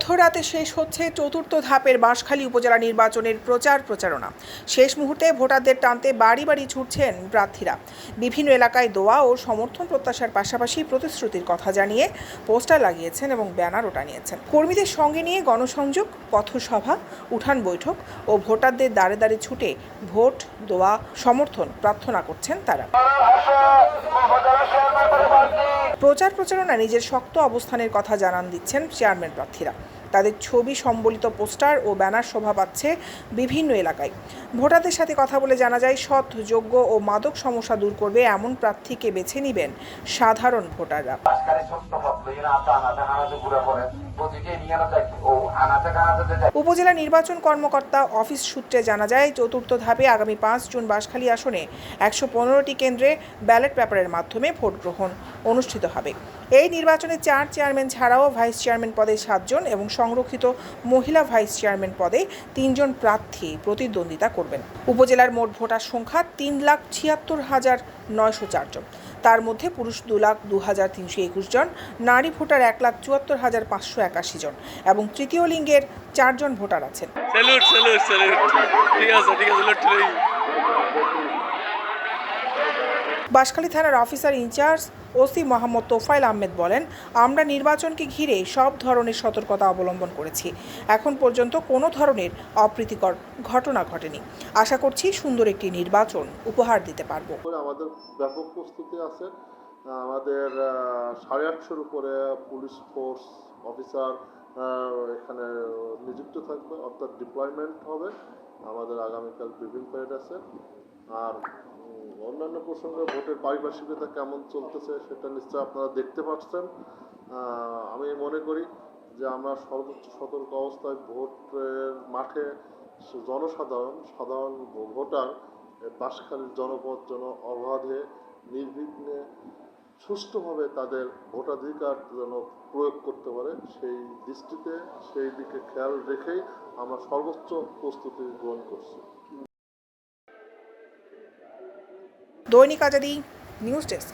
মধ্যরাতে শেষ হচ্ছে চতুর্থ ধাপের বাঁশখালী উপজেলা নির্বাচনের প্রচারণা। শেষ মুহূর্তে ভোটারদের টানতে বাড়ি বাড়ি ছুটছেন প্রার্থীরা। বিভিন্ন এলাকায় দোয়া ও সমর্থন প্রত্যাশার পাশাপাশি প্রতিশ্রুতির কথা জানিয়ে পোস্টার লাগিয়েছেন এবং ব্যানারও টানিয়েছেন। কর্মীদের সঙ্গে নিয়ে গণসংযোগ, পথসভা, উঠান বৈঠক ও ভোটারদের দাঁড়ে দাঁড়ে ছুটে ভোট, দোয়া, সমর্থন প্রার্থনা করছেন তারা। প্রচারণা নিজের শক্ত অবস্থানের কথা জানান দিচ্ছেন চেয়ারম্যান প্রার্থীরা। তাদের ছবি সম্বলিত পোস্টার ও ব্যানার শোভা পাচ্ছে বিভিন্ন এলাকায়। ভোটারদের সাথে কথা বলে জানা যায়, সৎ, যোগ্য ও মাদক সমস্যা দূর করবে এমন প্রার্থীকে বেছে নেবেন সাধারণ ভোটাররা। উপজেলা নির্বাচন কর্মকর্তা অফিস সূত্রে জানা যায়, চতুর্থ ধাপে আগামী 5 জুন বাঁশখালী আসনে 115টি কেন্দ্রে ব্যালট পেপারের মাধ্যমে ভোট গ্রহণ অনুষ্ঠিত হবে। এই নির্বাচনে 4 চেয়ারম্যান ছাড়াও ভাইস চেয়ারম্যান পদে 7 জন এবং সংরক্ষিত মহিলা ভাইস চেয়ারম্যান পদে 3 জন প্রার্থী প্রতিদ্বন্দ্বিতা করবেন। উপজেলার মোট ভোটার সংখ্যা 3,76,904 জন। তার মধ্যে পুরুষ 2,02,321 জন, নারী ভোটার 1,74,581 জন এবং তৃতীয় লিঙ্গের 4 জন ভোটার আছেন। বাঁশখালী থানার officer in-charge OC Mohammad Tofayel Ahmed বলেন, আমরা নির্বাচনকে ঘিরে সব ধরনের সতর্কতা অবলম্বন করেছি। এখন পর্যন্ত কোনো ধরনের অপ্রীতিকর ঘটনা ঘটেনি। আশা করছি সুন্দর একটি নির্বাচন উপহার দিতে পারবো। আমাদের ব্যাপক প্রস্তুতি আছে। আমাদের 850-এর উপরে পুলিশ ফোর্স অফিসার এখানে নিযুক্ত থাকবে, অর্থাৎ ডিপ্লয়মেন্ট হবে। আমাদের আগামীকাল ব্রিফিং প্যারেড আছে। আর অন্যান্য প্রসঙ্গে ভোটের পারিপার্শ্বিকতা কেমন চলতেছে সেটা নিশ্চয়ই আপনারা দেখতে পাচ্ছেন। আমি মনে করি যে আমরা সর্বোচ্চ সতর্ক অবস্থায় ভোটের মাঠে সাধারণ ভোটার বাঁশখালীর জনপদ যেন অবাধে নির্বিঘ্নে সুষ্ঠুভাবে তাদের ভোটাধিকার যেন প্রয়োগ করতে পারে, সেই দিকে খেয়াল রেখেই আমরা সর্বোচ্চ প্রস্তুতি গ্রহণ করছি। দৈনিক আজাদী নিউজ ডেস্ক।